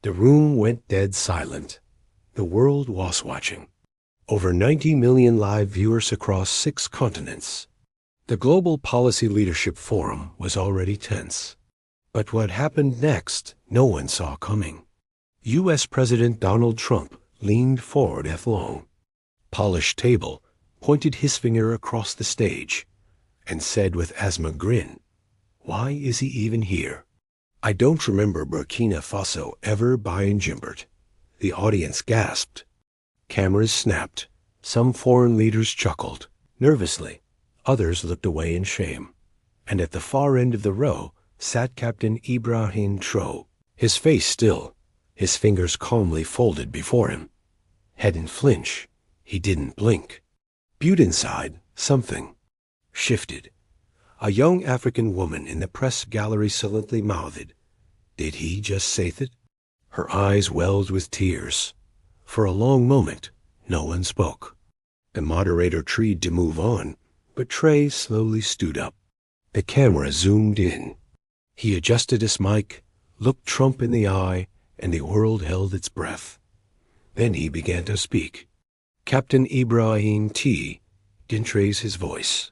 The room went dead silent. The world was watching. Over 90 million live viewers across 6 continents. The Global Policy Leadership Forum was already tense. But what happened next, no one saw coming. U.S. President Donald Trump leaned forward at long, polished table, pointed his finger across the stage, and said with asthma grin, "Why is he even here?" I don't remember Burkina Faso ever buying Jimbert. The audience gasped. Cameras snapped. Some foreign leaders chuckled, nervously. Others looked away in shame. And at the far end of the row sat Captain Ibrahim Traoré, his face still, his fingers calmly folded before him. Hadn't flinch. He didn't blink. But inside, something shifted. A young African woman in the press gallery silently mouthed, "Did he just say that?" Her eyes welled with tears. For a long moment, no one spoke. The moderator tried to move on, but Trey slowly stood up. The camera zoomed in. He adjusted his mic, looked Trump in the eye, and the world held its breath. Then he began to speak. Captain Ibrahim didn't raise his voice.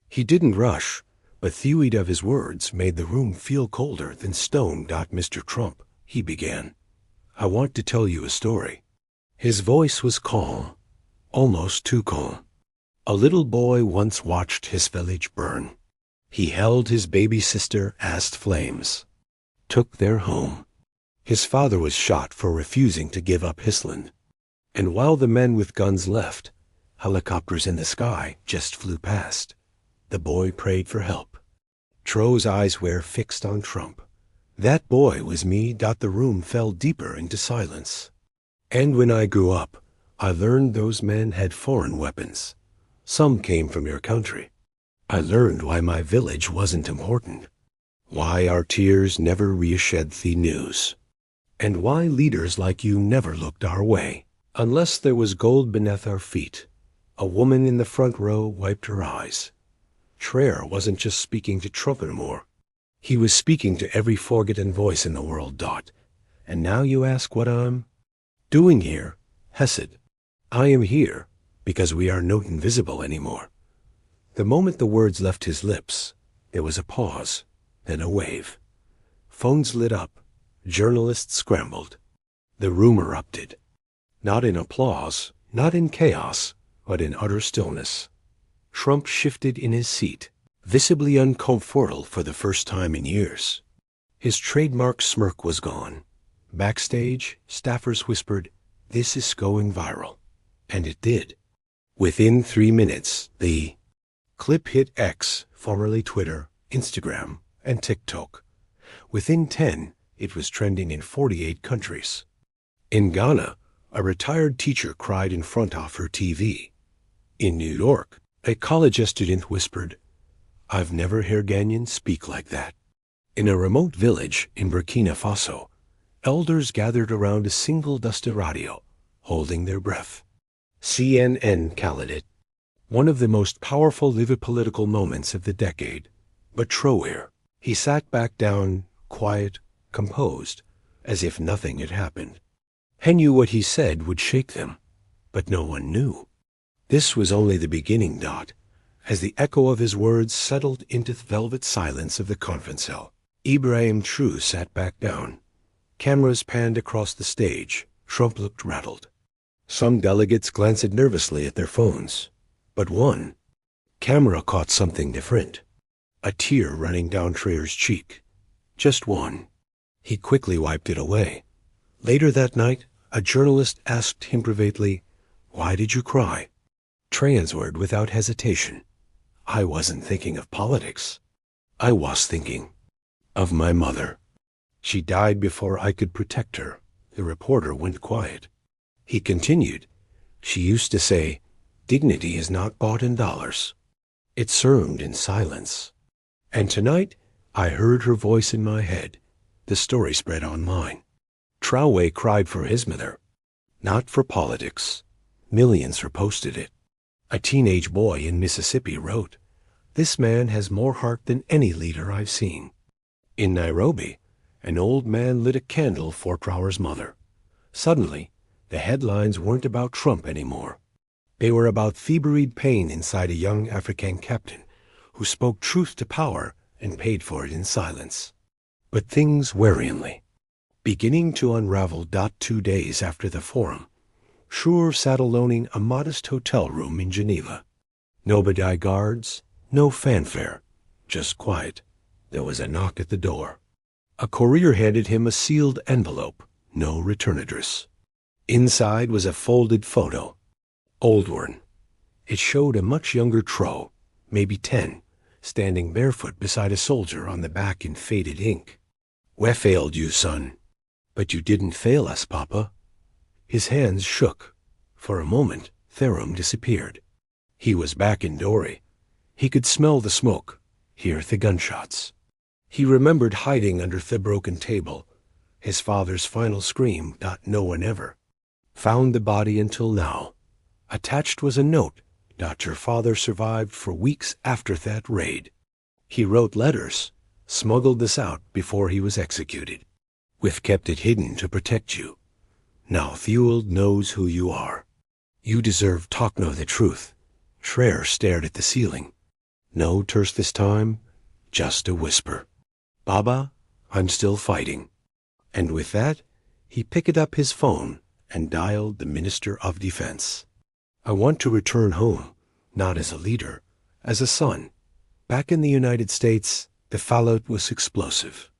He didn't rush, but the weight of his words made the room feel colder than stone. "Mr. Trump," he began, "I want to tell you a story." His voice was calm, almost too calm. A little boy once watched his village burn. He held his baby sister as flames took their home. His father was shot for refusing to give up his land. And while the men with guns left, helicopters in the sky just flew past. The boy prayed for help. Tro's eyes were fixed on Trump. That boy was me. The room fell deeper into silence. And when I grew up, I learned those men had foreign weapons. Some came from your country. I learned why my village wasn't important, why our tears never reashed the news, and why leaders like you never looked our way, unless there was gold beneath our feet. A woman in the front row wiped her eyes. Traoré wasn't just speaking to Trump anymore. He was speaking to every forgotten voice in the world. And now you ask what I'm doing here, Hesed. I am here because we are not invisible anymore. The moment the words left his lips, there was a pause, then a wave. Phones lit up. Journalists scrambled. The room erupted. Not in applause, not in chaos, but in utter stillness. Trump shifted in his seat, visibly uncomfortable for the first time in years. His trademark smirk was gone. Backstage, staffers whispered, "This is going viral." And it did. Within 3 minutes, the clip hit X, formerly Twitter, Instagram, and TikTok. Within 10, it was trending in 48 countries. In Ghana, a retired teacher cried in front of her TV. In New York, a college student whispered, "I've never heard Ghanaians speak like that." In a remote village in Burkina Faso, elders gathered around a single dusty radio, holding their breath. CNN called it one of the most powerful live political moments of the decade. But Traoré, he sat back down, quiet, composed, as if nothing had happened. He knew what he said would shake them, but no one knew. This was only the beginning. As the echo of his words settled into the velvet silence of the conference hall, Ibrahim Traoré sat back down. Cameras panned across the stage. Trump looked rattled. Some delegates glanced nervously at their phones, but one camera caught something different. A tear running down Traoré's cheek. Just one. He quickly wiped it away. Later that night, a journalist asked him privately, "Why did you cry?" Traoré answered without hesitation, "I wasn't thinking of politics. I was thinking of my mother. She died before I could protect her." The reporter went quiet. He continued, "She used to say, 'Dignity is not bought in dollars.' It's earned in silence. And tonight, I heard her voice in my head." The story spread online. Traoré cried for his mother, not for politics. Millions reposted it. A teenage boy in Mississippi wrote, "This man has more heart than any leader I've seen." In Nairobi, An old man lit a candle for Traoré's mother. Suddenly, the headlines weren't about Trump anymore. They were about feveried pain inside a young African captain who spoke truth to power and paid for it in silence. But things worryingly. Beginning to unravel. 2 days after the forum, Traoré sat alone in a modest hotel room in Geneva. No bodyguards, no fanfare, just quiet. There was a knock at the door. A courier handed him a sealed envelope, no return address. Inside was a folded photo. Old one. It showed a much younger Traoré, maybe 10, standing barefoot beside a soldier on the back in faded ink. "We failed you, son." "But you didn't fail us, Papa." His hands shook. For a moment, Therum disappeared. He was back in Doré. He could smell the smoke, hear the gunshots. He remembered hiding under the broken table. His father's final scream. No one ever found the body until now. Attached was a note. Your father survived for weeks after that raid. He wrote letters, smuggled this out before he was executed. "We've kept it hidden to protect you. Now Thewald knows who you are. You deserve to know the truth." Traoré stared at the ceiling. No terse this time, just a whisper. "Baba, I'm still fighting." And with that, he picked up his phone and dialed the Minister of Defense. "I want to return home, not as a leader, as a son." Back in the United States, the fallout was explosive.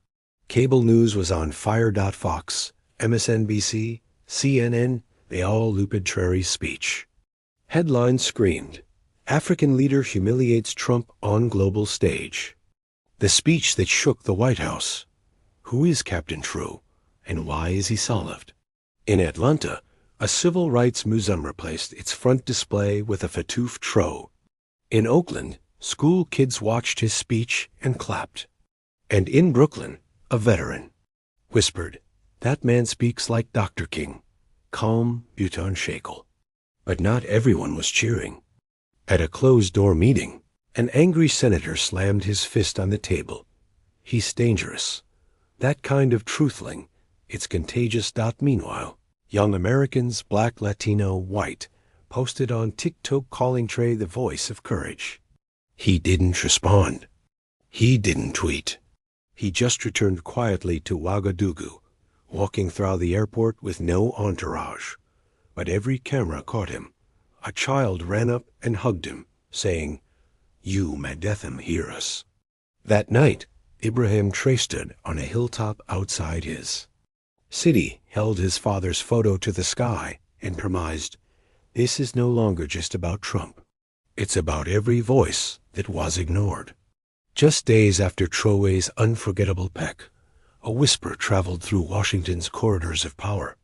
Cable news was on fire. Fox, MSNBC, CNN, they all looped Traoré's speech. Headlines screamed, "African leader humiliates Trump on global stage." The speech that shook the White House. Who is Captain Traoré, and why is he solved? In Atlanta, a civil rights museum replaced its front display with a photo of Traoré. In Oakland, school kids watched his speech and clapped. And in Brooklyn, a veteran whispered, "That man speaks like Dr. King, calm, but unshakable." But not everyone was cheering. At a closed-door meeting, an angry senator slammed his fist on the table. "He's dangerous. That kind of truthling, it's contagious." Meanwhile, young Americans, black, Latino, white, posted on TikTok calling Traoré the voice of courage. He didn't respond. He didn't tweet. He just returned quietly to Ouagadougou, walking through the airport with no entourage. But every camera caught him. A child ran up and hugged him, saying, "You Madetham hear us." That night, Ibrahim Traoré stood on a hilltop outside his city, held his father's photo to the sky, and premised, "This is no longer just about Trump. It's about every voice that was ignored." Just days after Traoré's unforgettable peck, a whisper traveled through Washington's corridors of power.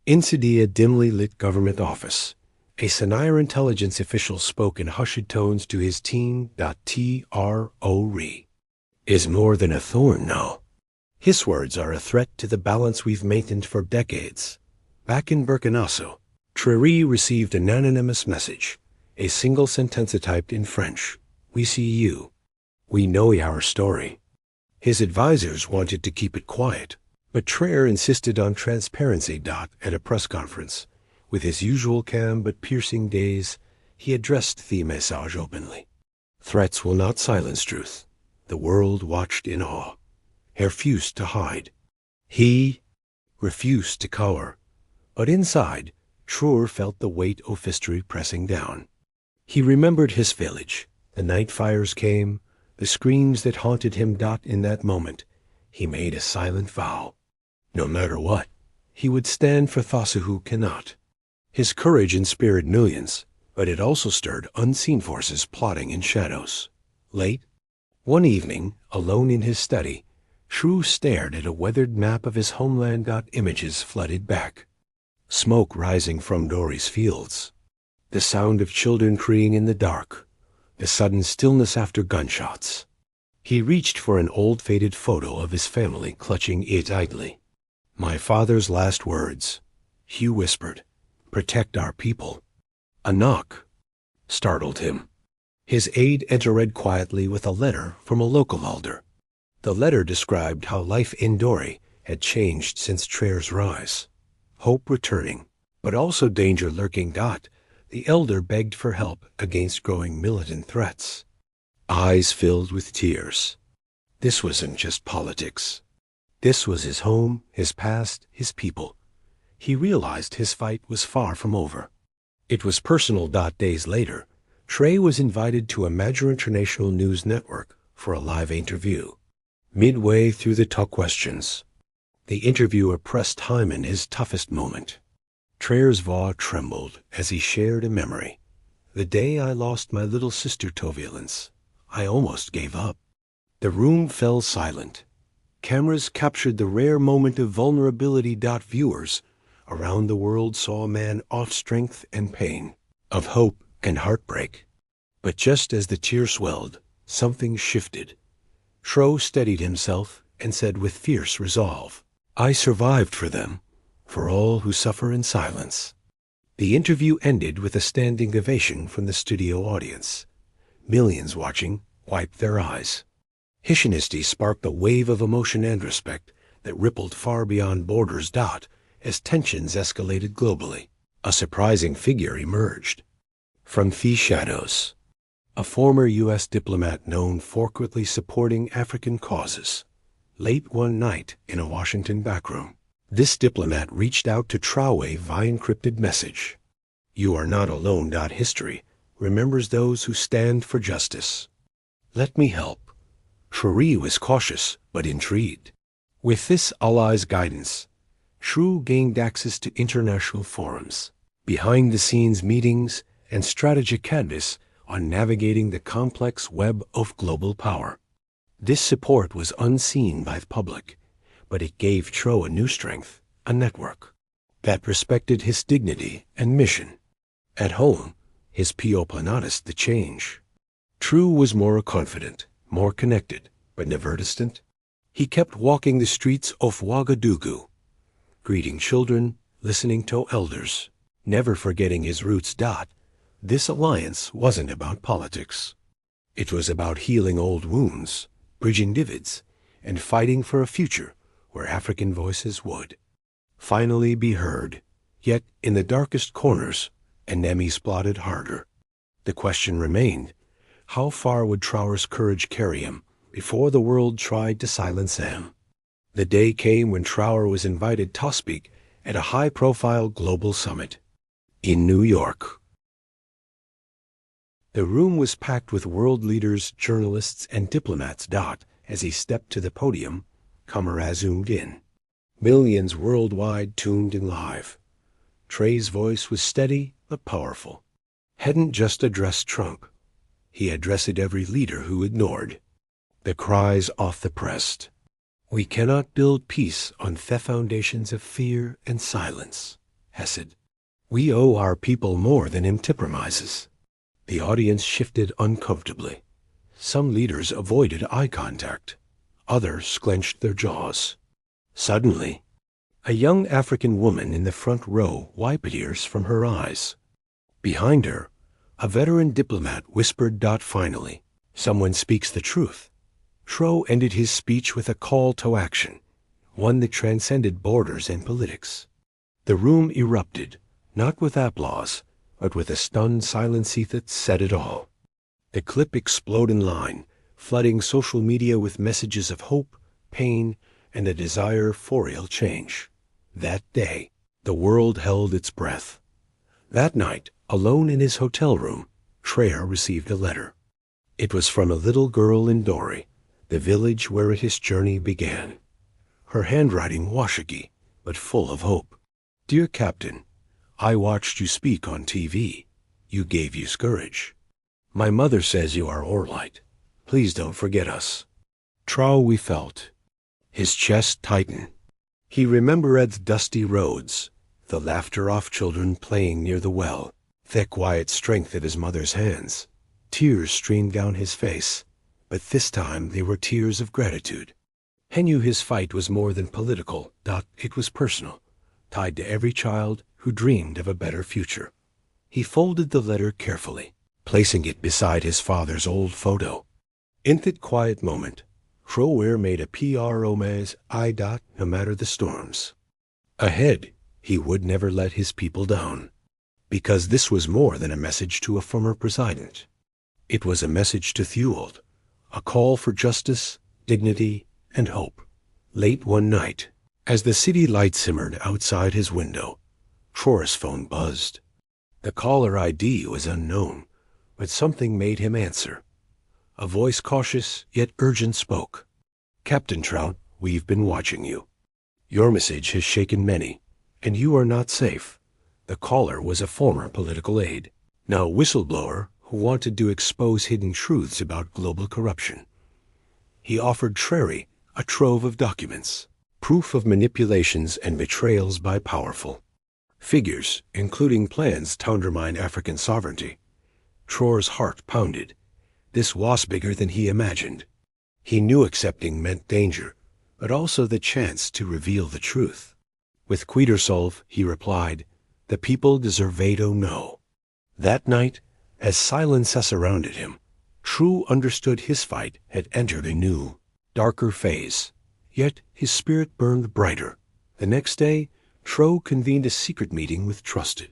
Inside a dimly lit government office, a senior intelligence official spoke in hushed tones to his team. Traoré is more than a thorn now. His words are a threat to the balance we've maintained for decades. Back in Burkina Faso, Traoré received an anonymous message, a single sentence typed in French. "We see you. We know our story." His advisors wanted to keep it quiet, but Traoré insisted on transparency. At a press conference, with his usual calm but piercing gaze, he addressed the message openly. "Threats will not silence truth." The world watched in awe. He refused to hide. He refused to cower. But inside, Traoré felt the weight of history pressing down. He remembered his village. The night fires came, the screams that haunted him. In that moment, he made a silent vow. No matter what, he would stand for those who cannot. His courage inspired millions, but it also stirred unseen forces plotting in shadows. Late, one evening, alone in his study, Traoré stared at a weathered map of his homeland. Images flooded back. Smoke rising from Doré's fields. The sound of children crying in the dark. The sudden stillness after gunshots. He reached for an old faded photo of his family, clutching it idly. "My father's last words," Hugh whispered. "Protect our people." A knock startled him. His aide entered quietly with a letter from a local elder. The letter described how life in Doré had changed since Traor's rise. Hope returning, but also danger lurking. The elder begged for help against growing militant threats. Eyes filled with tears. This wasn't just politics. This was his home, his past, his people. He realized his fight was far from over. It was personal. Days later, Traoré was invited to a major international news network for a live interview. Midway through the tough questions, the interviewer pressed time in his toughest moment. Traor's voice trembled as he shared a memory. The day I lost my little sister to violence, I almost gave up. The room fell silent. Cameras captured the rare moment of vulnerability. Viewers around the world saw a man of strength and pain, of hope and heartbreak. But just as the tears swelled, something shifted. Traoré steadied himself and said with fierce resolve, "I survived for them, for all who suffer in silence." The interview ended with a standing ovation from the studio audience. Millions watching wiped their eyes. His honesty sparked a wave of emotion and respect that rippled far beyond borders. As tensions escalated globally, a surprising figure emerged. From the shadows, a former U.S. diplomat known for quickly supporting African causes. Late one night in a Washington backroom, this diplomat reached out to Traoré via encrypted message. "You are not alone. History remembers those who stand for justice. Let me help." Traoré was cautious but intrigued. With this ally's guidance, Traoré gained access to international forums, behind-the-scenes meetings, and strategic advice on navigating the complex web of global power. This support was unseen by the public, but it gave Traoré a new strength, a network that respected his dignity and mission. At home, his people noticed the change. Traoré was more confident, more connected, but never distant. He kept walking the streets of Ouagadougou, greeting children, listening to elders, never forgetting his roots. This alliance wasn't about politics. It was about healing old wounds, bridging divides, and fighting for a future where African voices would finally be heard. Yet, in the darkest corners, enemies plotted harder. The question remained, how far would Traoré's courage carry him before the world tried to silence him? The day came when Traoré was invited to speak at a high-profile global summit in New York. The room was packed with world leaders, journalists, and diplomats. As he stepped to the podium, cameras zoomed in. Millions worldwide tuned in live. Traoré's voice was steady but powerful. Hadn't just addressed Trump. He addressed every leader who ignored. The cries off the press. "We cannot build peace on the foundations of fear and silence," he said. "We owe our people more than empty promises." The audience shifted uncomfortably. Some leaders avoided eye contact. Others clenched their jaws. Suddenly, a young African woman in the front row wiped tears from her eyes. Behind her, a veteran diplomat whispered, "Finally, someone speaks the truth." Traoré ended his speech with a call to action, one that transcended borders and politics. The room erupted, not with applause, but with a stunned silence that said it all. The clip exploded in line, flooding social media with messages of hope, pain, and a desire for real change. That day, the world held its breath. That night, alone in his hotel room, Traoré received a letter. It was from a little girl in Dori, the village where his journey began. Her handwriting washicky, but full of hope. "Dear Captain, I watched you speak on TV. You gave us courage. My mother says you are all right. Please don't forget us." Traoré felt. His chest tightened. He remembered the dusty roads, the laughter of children playing near the well, the quiet strength of his mother's hands. Tears streamed down his face, but this time they were tears of gratitude. He knew his fight was more than political. It was personal, tied to every child who dreamed of a better future. He folded the letter carefully, placing it beside his father's old photo. In that quiet moment, Traoré made a promesse no matter the storms. Ahead, he would never let his people down, because this was more than a message to a former president. It was a message to Thewald, a call for justice, dignity, and hope. Late one night, as the city light simmered outside his window, Traoré's phone buzzed. The caller ID was unknown, but something made him answer. A voice cautious yet urgent spoke. "Captain Trout, we've been watching you. Your message has shaken many, and you are not safe." The caller was a former political aide, now a whistleblower who wanted to expose hidden truths about global corruption. He offered Traoré a trove of documents, proof of manipulations and betrayals by powerful figures, including plans to undermine African sovereignty. Traoré's heart pounded. This was bigger than he imagined. He knew accepting meant danger, but also the chance to reveal the truth. With Quedersolve, he replied, "The people deserve to know." That night, as silence surrounded him, True understood his fight had entered a new, darker phase. Yet his spirit burned brighter. The next day, True convened a secret meeting with trusted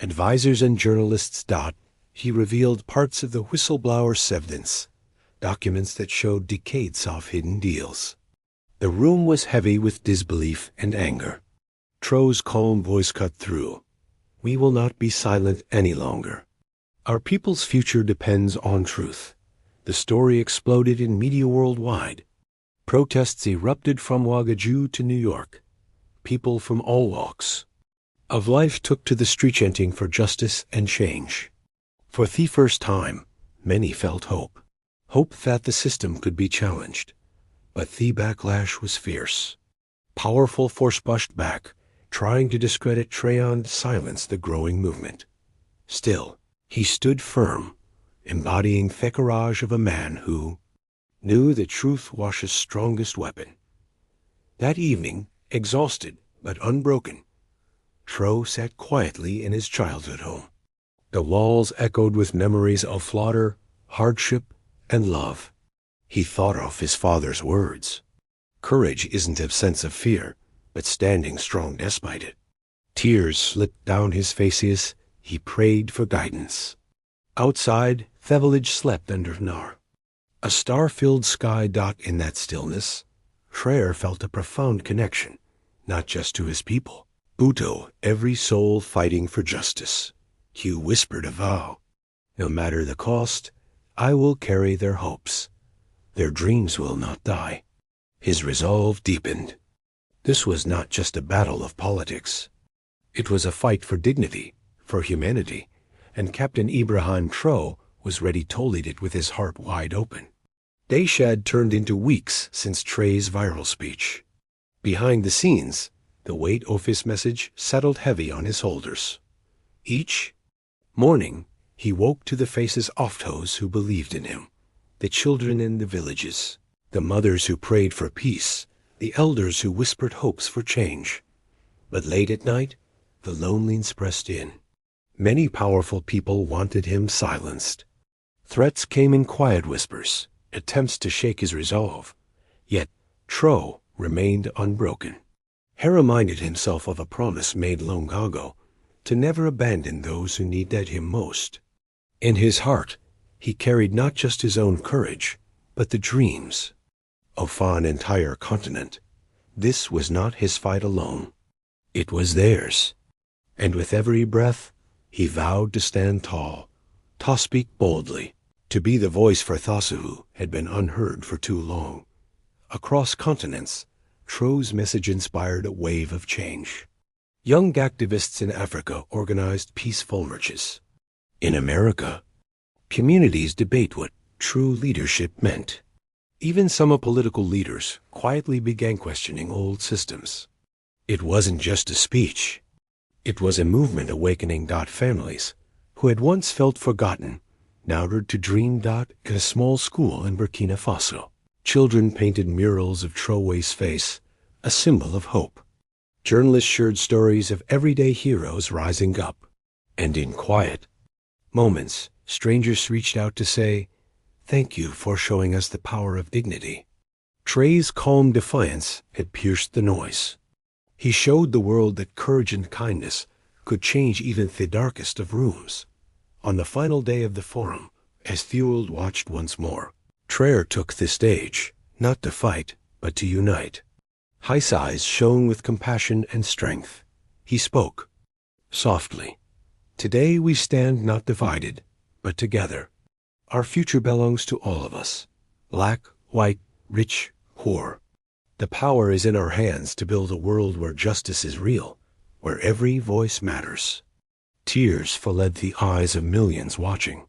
advisors and journalists. He revealed parts of the whistleblower's evidence, documents that showed decades of hidden deals. The room was heavy with disbelief and anger. True's calm voice cut through. "We will not be silent any longer. Our people's future depends on truth." The story exploded in media worldwide. Protests erupted from Ouagadougou to New York. People from all walks of life took to the street chanting for justice and change. For the first time, many felt hope. Hope that the system could be challenged. But the backlash was fierce. Powerful force pushed back, trying to discredit Traoré and silence the growing movement. Still, he stood firm, embodying the courage of a man who knew that truth was his strongest weapon. That evening, exhausted but unbroken, Traoré sat quietly in his childhood home. The walls echoed with memories of slaughter, hardship, and love. He thought of his father's words. "Courage isn't a sense of fear, but standing strong despite it." Tears slipped down his face as he prayed for guidance. Outside, the village slept under Nar, a star-filled sky. In that stillness, Traoré felt a profound connection, not just to his people, Uto, every soul fighting for justice. Hugh whispered a vow. "No matter the cost, I will carry their hopes. Their dreams will not die." His resolve deepened. This was not just a battle of politics. It was a fight for dignity, for humanity, and Captain Ibrahim Traoré was ready to lead it with his heart wide open. Days had turned into weeks since Traoré's viral speech. Behind the scenes, the weight of his message settled heavy on his shoulders. Each morning, he woke to the faces of those who believed in him, the children in the villages, the mothers who prayed for peace, the elders who whispered hopes for change. But late at night, the loneliness pressed in. Many powerful people wanted him silenced. Threats came in quiet whispers, attempts to shake his resolve. Yet Traoré remained unbroken. He reminded himself of a promise made long ago, to never abandon those who needed him most. In his heart, he carried not just his own courage, but the dreams of an entire continent. This was not his fight alone. It was theirs. And with every breath, he vowed to stand tall, to speak boldly, to be the voice for those who had been unheard for too long. Across continents, Traoré's message inspired a wave of change. Young activists in Africa organized peaceful marches. In America, communities debate what true leadership meant. Even some political leaders quietly began questioning old systems. It wasn't just a speech. It was a movement awakening families who had once felt forgotten, now dared to dream. In a small school in Burkina Faso, children painted murals of Traoré's face, a symbol of hope. Journalists shared stories of everyday heroes rising up. And in quiet moments, strangers reached out to say, "Thank you for showing us the power of dignity." Trey's calm defiance had pierced the noise. He showed the world that courage and kindness could change even the darkest of rooms. On the final day of the forum, as Thewald watched once more, Traoré took the stage, not to fight, but to unite. His eyes shone with compassion and strength. He spoke softly. Today we stand not divided, but together. Our future belongs to all of us. Black, white, rich, poor. The power is in our hands to build a world where justice is real, where every voice matters. Tears flooded the eyes of millions watching.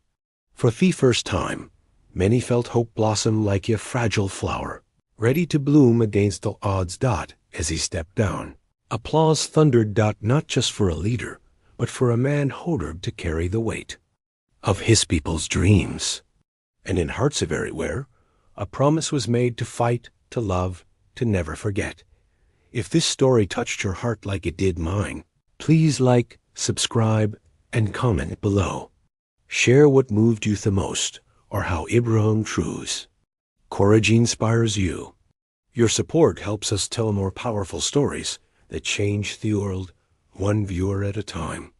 For the first time, many felt hope blossom like a fragile flower, ready to bloom against the odds. As he stepped down, applause thundered. Not just for a leader, but for a man ordered to carry the weight of his people's dreams. And in hearts of everywhere, a promise was made to fight, to love, to never forget. If this story touched your heart like it did mine, please like, subscribe, and comment below. Share what moved you the most, or how Ibrahim Traoré's courage inspires you. Your support helps us tell more powerful stories that change the world, one viewer at a time.